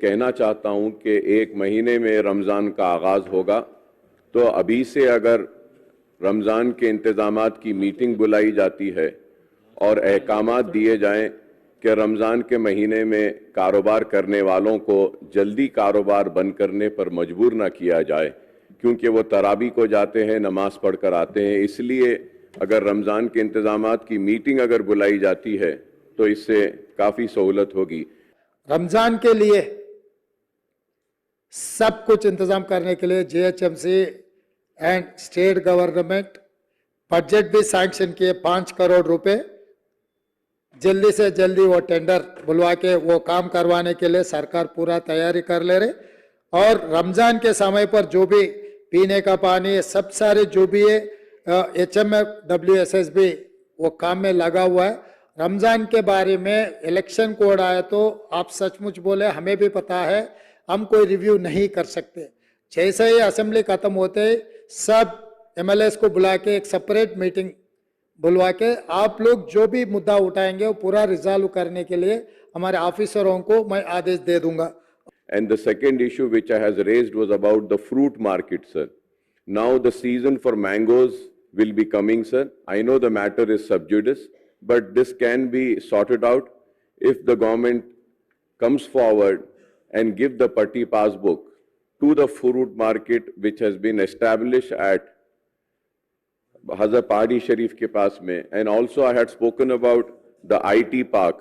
कहना चाहता हूं कि 1 महीने में रमज़ान का आगाज़ होगा, तो अभी से अगर रमज़ान के इंतज़ामात की मीटिंग बुलाई जाती है और अहकामात दिए जाएं कि रमज़ान के महीने में कारोबार करने वालों को जल्दी कारोबार बंद करने पर मजबूर ना किया जाए, क्योंकि वो तरावी को जाते हैं, नमाज पढ़कर आते हैं। इसलिए अगर रमज़ान के इंतज़ामात की मीटिंग अगर बुलाई जाती है तो इससे काफ़ी सहूलत होगी। रमजान के लिए सब कुछ इंतजाम करने के लिए GHMC and state government budget भी सैंक्शन किए 5 करोड़ रुपए। जल्दी से जल्दी वो टेंडर बुलवा के वो काम करवाने के लिए सरकार पूरा तैयारी कर ले रहे। और रमजान के समय पर जो भी पीने का पानी सब सारे जो भी है HMF WSSB वो काम में लगा हुआ है। रमजान के बारे में इलेक्शन कोड आया तो आप सचमुच बोले, हमें भी पता है, हम कोई रिव्यू नहीं कर सकते। जैसे ही असेंबली खत्म होते सब MLAs को बुला के एक सेपरेट मीटिंग बुलवा के आप लोग जो भी मुद्दा उठाएंगे वो पूरा रिजॉल्व करने के लिए हमारे ऑफिसरों को मैं आदेश दे दूंगा। And the second issue which I has raised was about the fruit market, sir. Now the season for mangoes will be coming, sir. I know the matter is sub judice, but this can be sorted out if the government comes forward and give the Patti passbook to the fruit market which has been established at Hazrat Pahadi Sharif ke paas mein. And also I had spoken about the IT park.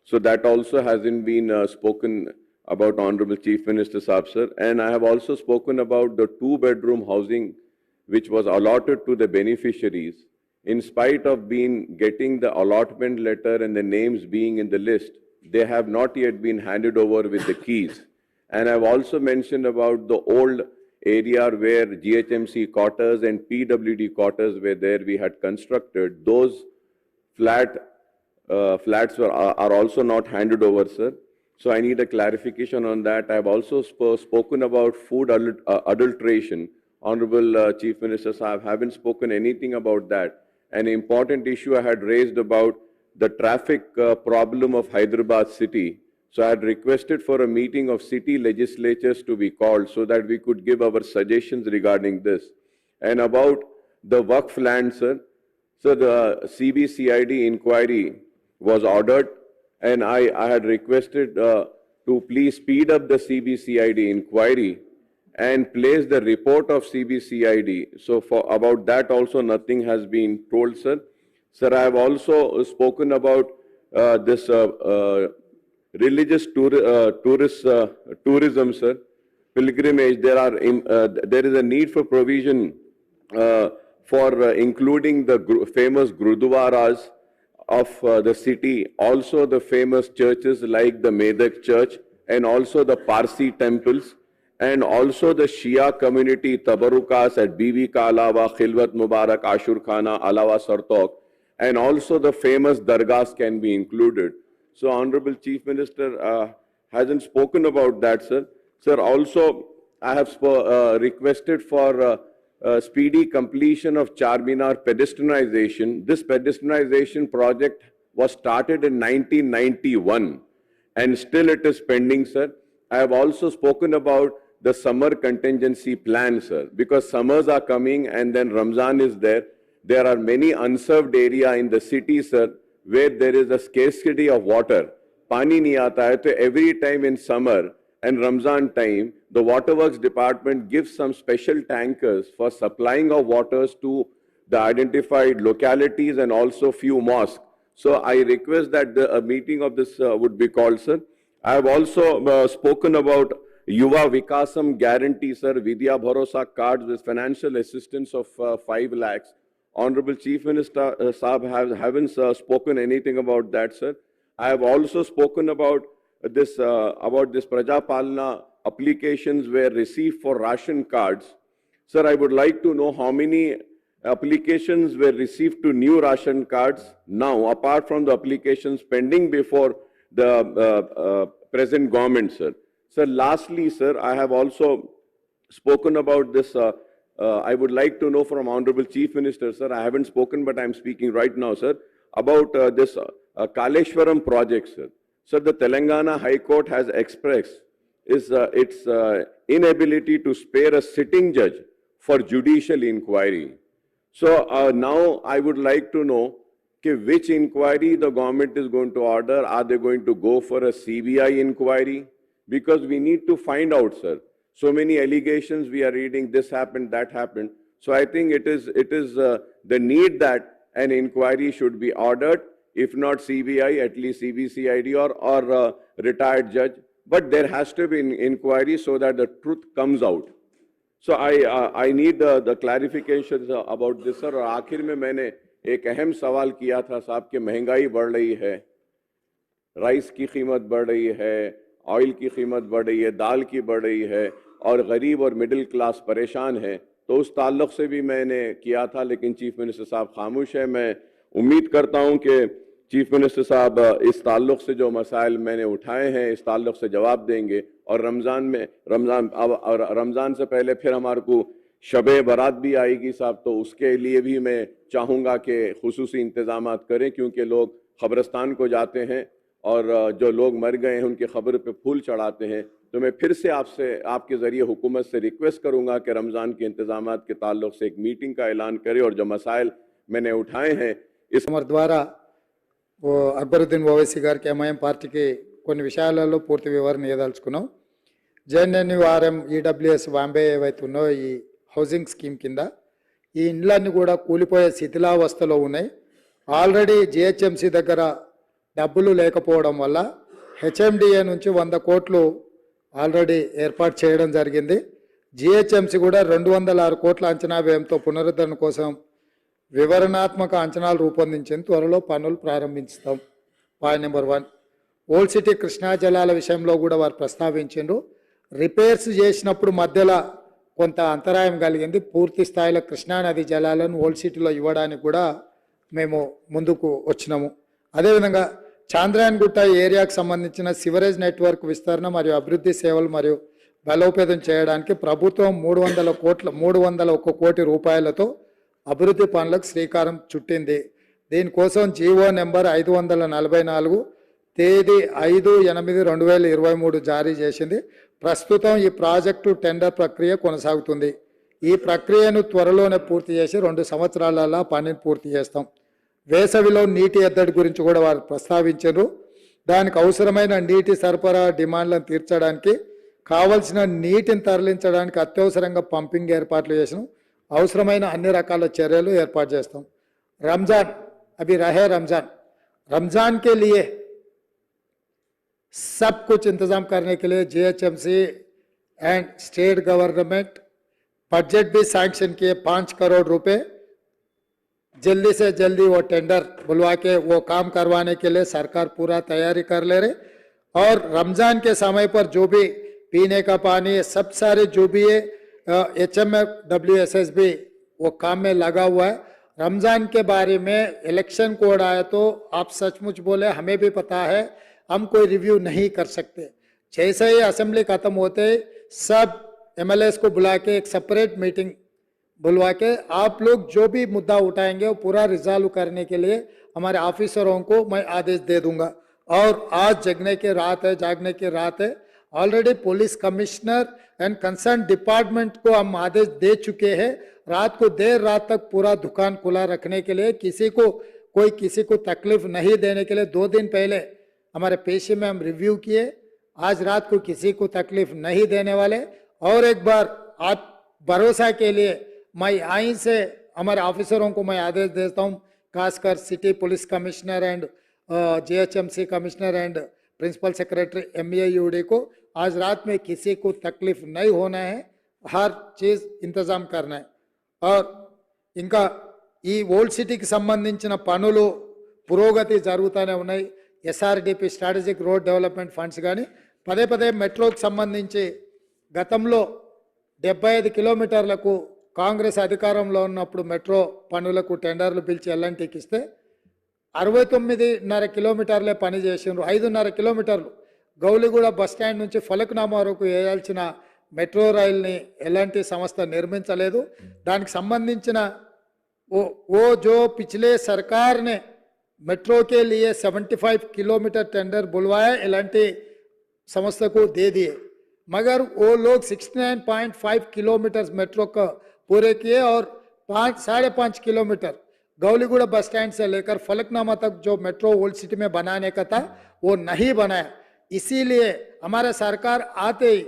So that also hasn't been spoken about Honorable Chief Minister Saab, sir. And I have also spoken about the 2-bedroom housing which was allotted to the beneficiaries. In spite of getting the allotment letter and the names being in the list, they have not yet been handed over with the keys. And I've also mentioned about the old area where GHMC quarters and PWD quarters were there, we had constructed. Those flats are also not handed over, sir. So I need a clarification on that. I have also spoken about food adulteration. Honorable Chief Minister Saab haven't spoken anything about that. An important issue I had raised about the traffic problem of Hyderabad city. So I had requested for a meeting of city legislatures to be called so that we could give our suggestions regarding this. And about the Waqf land, sir. So the CBCID inquiry was ordered, and I had requested to please speed up the CBCID inquiry and place the report of CBCID. So about that also nothing has been told, sir. Sir, I have also spoken about this religious tourism, sir, pilgrimage. There is a need for provision for including the famous Gurudwaras of the city, also the famous churches like the Medak Church and also the Parsi temples, and also the Shia community Tabarukas at Bibi Ka Alawa, Khilwat Mubarak, Ashur Khana, Alawa Sartok, and also the famous dargahs can be included. So Honorable Chief Minister hasn't spoken about that, sir. Sir, also I have requested for speedy completion of Charminar pedestrianization. This pedestrianization project was started in 1991 and still it is pending, sir. I have also spoken about the summer contingency plan, sir, because summers are coming and then Ramzan is there. There are many unserved area in the city, sir, where there is a scarcity of water. Pani nahi aata hai, so every time in summer and Ramzan time, the Waterworks Department gives some special tankers for supplying of waters to the identified localities and also few mosques. So I request that a meeting of this would be called, sir. I have also spoken about Yuva Vikasam guarantee, sir, Vidya Bharosa cards with financial assistance of 5 lakhs. Honorable Chief Minister Saab haven't spoken anything about that, sir. I have also spoken about this Praja Palana applications were received for ration cards. Sir, I would like to know how many applications were received to new ration cards now, apart from the applications pending before the present government, sir. Sir, lastly, sir, I have also spoken about this. I would like to know from Honorable Chief Minister, sir, I haven't spoken, but I'm speaking right now, sir, about this Kaleshwaram project, sir. Sir, the Telangana High Court has expressed is its inability to spare a sitting judge for judicial inquiry. So now I would like to know which inquiry the government is going to order. Are they going to go for a CBI inquiry? Because we need to find out, sir. So many allegations we are reading, this happened, that happened. So I think it is the need that an inquiry should be ordered, if not CBI, at least CBCID or retired judge. But there has to be an inquiry so that the truth comes out. So I need the clarifications about this, sir. और आखिर में मैंने एक अहम सवाल किया था साहब कि महंगाई बढ़ रही है, राइस की कीमत बढ़ रही है, ऑयल की कीमत बढ़ रही है, दाल की बढ़ रही है और गरीब और मिडिल क्लास परेशान है। तो उस ताल्लुक से भी मैंने किया था, लेकिन चीफ मिनिस्टर साहब खामोश है। मैं उम्मीद करता हूं कि चीफ मिनिस्टर साहब इस ताल्लुक से जो मसाइल मैंने उठाए हैं इस ताल्लुक से जवाब देंगे। और रमज़ान से पहले फिर हमारे को शबे बारात भी आएगी साहब, तो उसके लिए भी मैं चाहूँगा कि खुसूसी इंतज़ामात करें, क्योंकि लोग क़ब्रिस्तान को जाते हैं और जो लोग मर गए हैं उनकी ख़बर पे फूल चढ़ाते हैं। तो मैं फिर से आपके ज़रिए हुकूमत से रिक्वेस्ट करूँगा कि रमज़ान के इंतज़ामात के ताल्लुक से एक मीटिंग का ऐलान करें और जो मसाइल मैंने उठाए हैं इस हमारे द्वारा वो అక్బరుద్దీన్ ఓవైసీ గారికి ఎంఐఎం పార్టీకి కొన్ని విషయాలలో పూర్తి వివరణ ఇవ్వదలుచుకున్నాం. జేఎన్ఎన్యూఆర్ఎం ఈడబ్ల్యూఎస్ బాంబే ఏవైతే ఉన్నాయో ఈ హౌసింగ్ స్కీమ్ కింద ఈ ఇండ్లన్నీ కూడా కూలిపోయే శిథిలావస్థలో ఉన్నాయి. ఆల్రెడీ జిహెచ్ఎంసీ దగ్గర డబ్బులు లేకపోవడం వల్ల హెచ్ఎండిఏ నుంచి 100 కోట్లు ఆల్రెడీ ఏర్పాటు చేయడం జరిగింది. జిహెచ్ఎంసీ కూడా 206 కోట్ల అంచనా వ్యయంతో పునరుద్ధరణ కోసం వివరణాత్మక అంచనాలు రూపొందించింది. త్వరలో పనులు ప్రారంభిస్తాం. Point number 1, old city Krishna జలాల విషయంలో కూడా వారు ప్రస్తావించారు. రిపేర్స్ చేసినప్పుడు మధ్యలో కొంత అంతరాయం కలిగింది. పూర్తి స్థాయిలో కృష్ణానది జలాలను ఓల్డ్ సిటీలో ఇవ్వడానికి కూడా మేము ముందుకు వచ్చినాము. అదేవిధంగా చాంద్రాయణగుట్ట ఏరియాకు సంబంధించిన సివరేజ్ నెట్వర్క్ విస్తరణ మరియు అభివృద్ధి సేవలు మరియు బలోపేతం చేయడానికి ప్రభుత్వం 301 కోటి రూపాయలతో అభివృద్ధి పనులకు శ్రీకారం చుట్టింది. దీనికోసం జీవో నెంబర్ 544 తేదీ 5/8/2023 జారీ చేసింది. ప్రస్తుతం ఈ ప్రాజెక్టు టెండర్ ప్రక్రియ కొనసాగుతుంది. ఈ ప్రక్రియను త్వరలోనే పూర్తి చేసి 2 సంవత్సరాలలో పనిని పూర్తి చేస్తాం. వేసవిలో నీటి ఎద్దడి గురించి కూడా వారు ప్రస్తావించారు. దానికి అవసరమైన నీటి సరఫరా డిమాండ్లను తీర్చడానికి కావలసిన నీటిని తరలించడానికి అత్యవసరంగా పంపింగ్ ఏర్పాట్లు చేసినాం. అవసరమైన అన్ని రకాల చర్యలు ఏర్పాటు చేస్తాం. रमजान अभी रहे रमजान के लिए सब कुछ इंतजाम करने के लिए GHMC and state government budget भी सैंक्शन किए 5 करोड़ रुपए। जल्दी से जल्दी वो टेंडर बुलवा के वो काम करवाने के लिए सरकार पूरा तैयारी कर ले रहे। और रमजान के समय पर जो भी पीने का पानी सब सारे जो भी है HMF WSS भी वो काम में लगा हुआ है। रमजान के बारे में इलेक्शन कोड आया तो आप सचमुच बोले, हमें भी पता है, हम कोई रिव्यू नहीं कर सकते। जैसे ही असेंबली खत्म होते सब MLAs को बुला के एक सेपरेट मीटिंग बुलवा के आप लोग जो भी मुद्दा उठाएंगे वो पूरा रिजॉल्व करने के लिए हमारे ऑफिसरों को मैं आदेश दे दूंगा। और आज जागने की रात है। Already police commissioner and concern department को हम आदेश दे चुके हैं। रात को देर रात तक पूरा दुकान खुला रखने के लिए, किसी को तकलीफ नहीं देने के लिए 2 दिन पहले हमारे पेशी में हम रिव्यू किए। आज रात को किसी को तकलीफ नहीं देने वाले। और एक बार आप भरोसा के लिए मैं यहीं से हमारे ऑफिसरों को मैं आदेश देता हूँ, खासकर city police commissioner and GHMC commissioner and principal secretary MAUD को, आज रात में किसी को तकलीफ नहीं होना है, हर चीज़ इंतजाम करना है। और ఇంకా ఈ ఓల్డ్ సిటీకి సంబంధించిన పనులు పురోగతి జరుగుతూనే ఉన్నాయి. SRDP strategic road development funds కానీ పదే మెట్రోకి సంబంధించి గతంలో 75 కిలోమీటర్లకు కాంగ్రెస్ అధికారంలో ఉన్నప్పుడు మెట్రో పనులకు టెండర్లు పిలిచి ఎల్ఎన్టీకి ఇస్తే 69.5 కిలోమీటర్లే పని చేసిండ్రు. 5.5 కిలోమీటర్లు గౌలిగూడ బస్టాండ్ నుంచి ఫలక్నామా వరకు వేయాల్సిన మెట్రో రైల్ని ఎలాంటి సంస్థ నిర్మించలేదు. దానికి సంబంధించిన वो जो पिछले सरकार ने मेट्रो के लिए 75 किलोमीटर टेंडर बुलवाया, एलांटी संस्था को दे दिए। मगर वो लोग 69.5 किलोमीटर मेट्रो का पूरे किए और 5.5 किलोमीटर गौलीगुड़ा बस स्टैंड से लेकर फलकनामा तक जो मेट्रो ओल्ड सिटी में बनाने का था वो नहीं बनाया। इसीलिए हमारा सरकार आते ही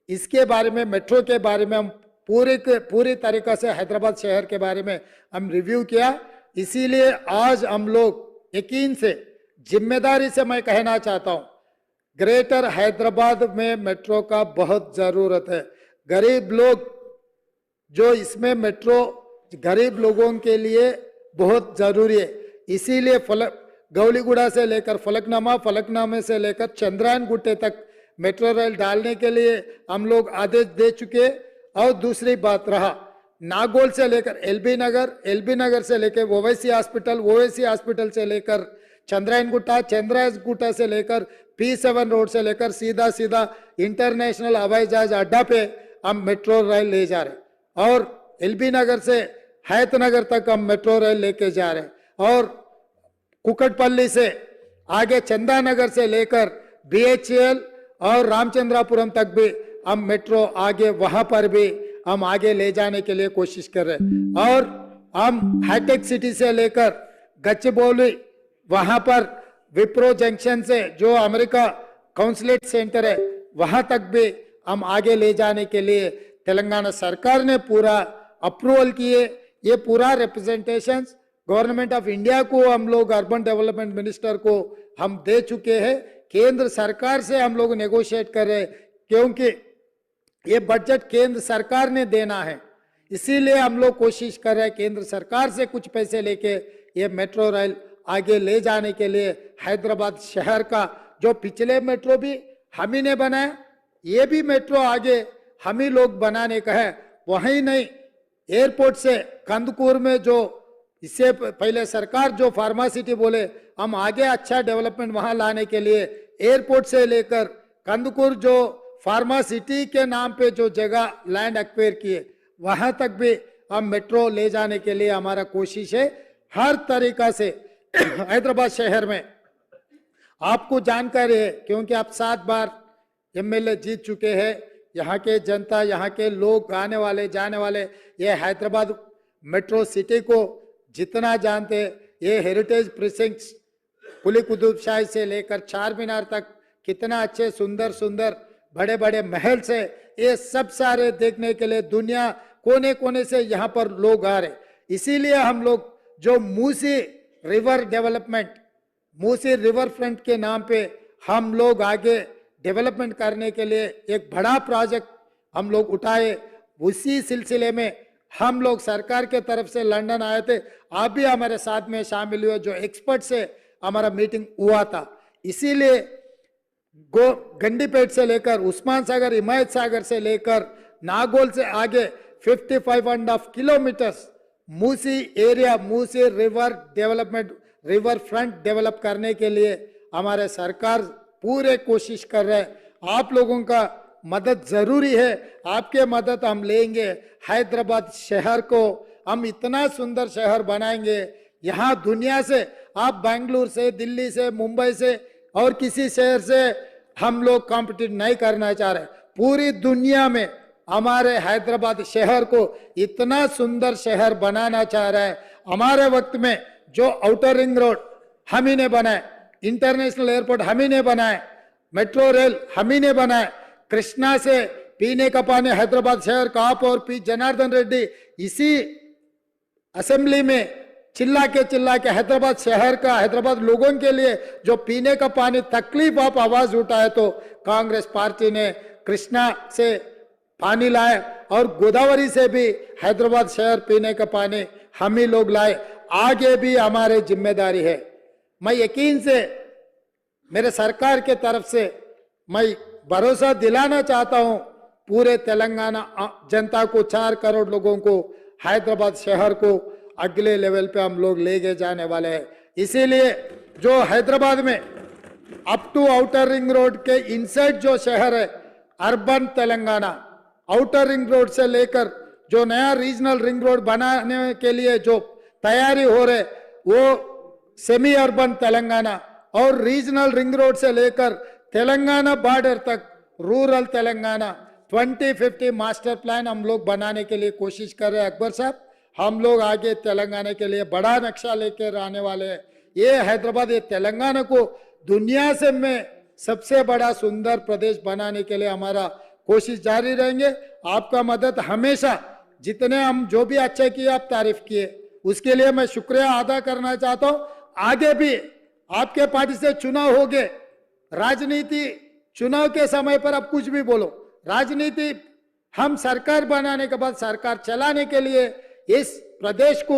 इसके बारे में, मेट्रो के बारे में हम पूरी तरीका से हैदराबाद शहर के बारे में हम रिव्यू किया। इसीलिए आज हम लोग यकीन से, जिम्मेदारी से मैं कहना चाहता हूं, ग्रेटर हैदराबाद में मेट्रो का बहुत जरूरत है। गरीब लोग जो इसमें मेट्रो गरीब लोगों के लिए बहुत जरूरी है। इसीलिए गौलीगुड़ा से लेकर फलकनामा, फलकनामे से लेकर चंद्रायन गुट्टे तक मेट्रो रेल डालने के लिए हम लोग आदेश दे चुके। और दूसरी बात रहा नागौल से लेकर एलबी नगर से लेकर ओवैसी हॉस्पिटल से लेकर चंद्रायन गुट्टा से लेकर P7 रोड से लेकर सीधा इंटरनेशनल हवाई जहाज अड्डा पे हम मेट्रो रेल ले जा रहे और एलबी नगर से हैत नगर तक हम मेट्रो रेल लेके जा रहे और कुकटपल्ली से आगे चंदानगर से लेकर BHEL और रामचंद्रापुरम तक भी हम मेट्रो आगे वहां पर भी हम आगे ले जाने के लिए कोशिश कर रहे हैं। और हम हाईटेक सिटी से लेकर गच्चबौली वहां पर विप्रो जंक्शन से जो अमेरिका काउंसलेट सेंटर है वहां तक भी हम आगे ले जाने के लिए तेलंगाना सरकार ने पूरा अप्रूवल किए। ये पूरा रिप्रेजेंटेशन गवर्नमेंट ऑफ इंडिया को हम लोग अर्बन डेवलपमेंट मिनिस्टर को हम दे चुके हैं। केंद्र सरकार से हम लोग नेगोशिएट कर रहे हैं क्योंकि ये बजट केंद्र सरकार ने देना है। इसीलिए हम लोग कोशिश कर रहे हैं केंद्र सरकार से कुछ पैसे लेके ये मेट्रो रेल आगे ले जाने के लिए। हैदराबाद शहर का जो पिछले मेट्रो भी हम ही ने बनाया, ये भी मेट्रो आगे हम ही लोग बनाने का है। वहीं नहीं, एयरपोर्ट से कंदकूर में जो इससे पहले सरकार जो फार्मा सिटी बोले, हम आगे अच्छा डेवलपमेंट वहां लाने के लिए एयरपोर्ट से लेकर कंदकूर जो फार्मा सिटी के नाम पे जो जगह लैंड एक्वायर किए वहां तक भी हम मेट्रो ले जाने के लिए हमारा कोशिश है। हर तरीका से हैदराबाद शहर में आपको जानकारी है क्योंकि आप 7 बार MLA जीत चुके हैं। यहाँ के जनता, यहाँ के लोग आने वाले जाने वाले ये हैदराबाद मेट्रो सिटी को जितना जानते, ये हेरिटेज प्रिसिंक्ट्स कुली कुतुब शाही से लेकर चार मीनार तक कितना अच्छे सुंदर बड़े बड़े महल से, ये सब सारे देखने के लिए दुनिया कोने कोने से यहाँ पर लोग आ रहे। इसीलिए हम लोग जो Musi river development, Musi river front के नाम पे हम लोग आगे डेवलपमेंट करने के लिए एक बड़ा प्रोजेक्ट हम लोग उठाए। उसी सिलसिले में हम लोग सरकार के तरफ से लंदन आए थे, आप भी हमारे साथ में शामिल हुए, जो एक्सपर्ट से हमारा मीटिंग हुआ था। इसीलिए गंडीपेट से लेकर उस्मान सागर, हिमायत सागर से लेकर नागौल से आगे 55.5 kilometres Musi area, Musi river development, river front develop करने के लिए हमारे सरकार पूरे कोशिश कर रहे हैं। आप लोगों का मदद जरूरी है, आपके मदद हम लेंगे। हैदराबाद शहर को हम इतना सुंदर शहर बनाएंगे, यहाँ दुनिया से, आप बेंगलुरु से, दिल्ली से, मुंबई से और किसी शहर से हम लोग कॉम्पिटिट नहीं करना चाह रहे। पूरी दुनिया में हमारे हैदराबाद शहर को इतना सुंदर शहर बनाना चाह रहा है। हमारे वक्त में जो आउटर रिंग रोड हम ही ने बनाए, इंटरनेशनल एयरपोर्ट हम ही ने बनाए, मेट्रो रेल हम ही ने बनाए, कृष्णा से पीने का पानी हैदराबाद शहर का आप और पी जनार्दन रेड्डी इसी असेंबली में चिल्ला के हैदराबाद शहर का, हैदराबाद लोगों के लिए जो पीने का पानी तकलीफ आप आवाज उठाए तो कांग्रेस पार्टी ने कृष्णा से पानी लाए और गोदावरी से भी हैदराबाद शहर पीने का पानी हम ही लोग लाए। आगे भी हमारी जिम्मेदारी है। मैं यकीन से मेरे सरकार के तरफ से मैं भरोसा दिलाना चाहता हूं पूरे तेलंगाना जनता को, 4 करोड़ लोगों को, हैदराबाद शहर को अगले लेवल पे हम लोग लेके जाने वाले हैं। इसीलिए जो हैदराबाद में up to outer ring road के इनसाइड जो शहर है urban Telangana, outer ring road से लेकर जो नया रीजनल रिंग रोड बनाने के लिए जो तैयारी हो रहे वो सेमी अर्बन तेलंगाना और रीजनल रिंग रोड से लेकर तेलंगाना बॉर्डर तक रूरल तेलंगाना 2050 मास्टर प्लान हम लोग बनाने के लिए कोशिश कर रहे हैं अकबर साहब। हम लोग आगे तेलंगाना के लिए बड़ा नक्शा लेकर आने वाले हैं। ये हैदराबाद, ये तेलंगाना को दुनिया से में सबसे बड़ा सुंदर प्रदेश बनाने के लिए हमारा कोशिश जारी रहेंगे। आपका मदद हमेशा, जितने हम जो भी अच्छे किए आप तारीफ किए, उसके लिए मैं शुक्रिया अदा करना चाहता हूं। आगे भी आपके पार्टी से चुनाव हो गए, राजनीति चुनाव के समय पर आप कुछ भी बोलो, राजनीति हम सरकार बनाने के बाद सरकार चलाने के लिए, इस प्रदेश को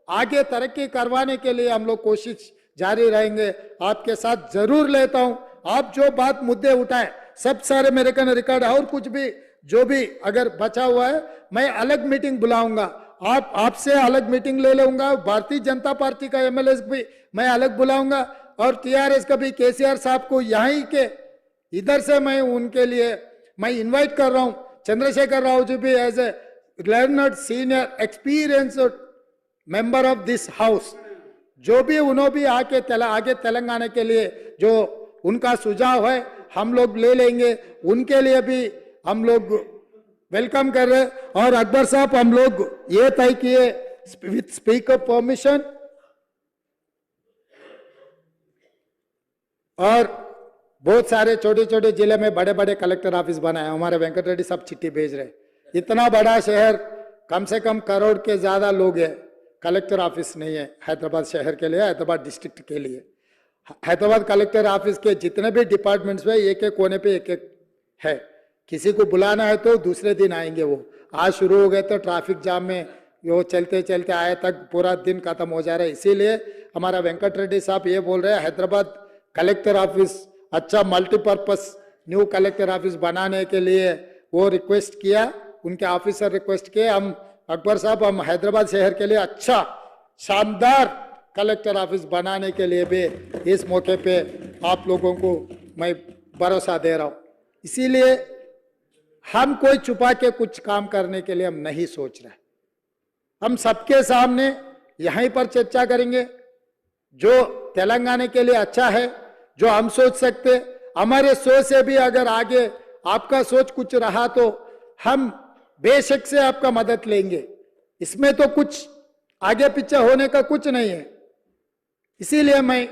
आगे तरक्की करवाने के लिए हम लोग कोशिश जारी रहेंगे। आपके साथ जरूर लेता हूं। आप जो बात मुद्दे उठाए सब सारे मेरे कन रिकॉर्ड है, और कुछ भी जो भी अगर बचा हुआ है मैं अलग मीटिंग बुलाऊंगा, आपसे अलग मीटिंग ले लूंगा। भारतीय जनता पार्टी का एमएलए भी मैं अलग बुलाऊंगा, और टीआरएस का भी केसीआर साहब को यहीं के इधर से मैं उनके लिए मैं इनवाइट कर रहा हूं। चंद्रशेखर राव जी भी as a learned senior experienced member of this house, जो भी उन्होंने भी आगे तेलंगाना के लिए जो उनका सुझाव है हम लोग ले लेंगे, उनके लिए भी हम लोग वेलकम कर रहे हैं। और अकबर साहब हम लोग ये तय किए विथ स्पीकर परमिशन, और बहुत सारे छोटे छोटे जिले में बड़े बड़े कलेक्टर ऑफिस बनाए। हमारे वेंकट रेड्डी सब चिट्ठी भेज रहे। इतना बड़ा शहर, कम से कम करोड़ के ज्यादा लोग हैं, कलेक्टर ऑफिस नहीं है हैदराबाद शहर के लिए, हैदराबाद डिस्ट्रिक्ट के लिए। हैदराबाद कलेक्टर ऑफिस के जितने भी डिपार्टमेंट्स में एक एक कोने पे एक एक है। किसी को बुलाना है तो दूसरे दिन आएंगे। वो आज शुरू हो गए तो ट्रैफिक जाम में वो चलते चलते आए तक पूरा दिन खत्म हो जा रहा है। इसीलिए हमारा वेंकट रेड्डी साहब ये बोल रहे हैं हैदराबाद कलेक्टर ऑफिस अच्छा मल्टीपर्पस न्यू कलेक्टर ऑफिस बनाने के लिए वो रिक्वेस्ट किया, उनके ऑफिसर रिक्वेस्ट किए। हम अकबर साहब हम हैदराबाद शहर के लिए अच्छा शानदार कलेक्टर ऑफिस बनाने के लिए भी इस मौके पे आप लोगों को मैं भरोसा दे रहा हूं। इसीलिए हम कोई छुपा के कुछ काम करने के लिए हम नहीं सोच रहे। हम सबके सामने यहीं पर चर्चा करेंगे जो तेलंगाना के लिए अच्छा है, जो हम सोच सकते। हमारे सोच से भी अगर आगे आपका सोच कुछ रहा तो हम बेशक से आपका मदद लेंगे। इसमें तो कुछ आगे पीछे होने का कुछ नहीं है। इसीलिए मैं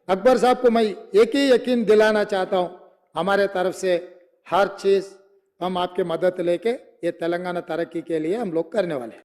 अकबर साहब को मैं एक ही यकीन दिलाना चाहता हूं, हमारे तरफ से हर चीज हम आपके मदद लेके ये तेलंगाना तरक्की के लिए हम लोग करने वाले हैं।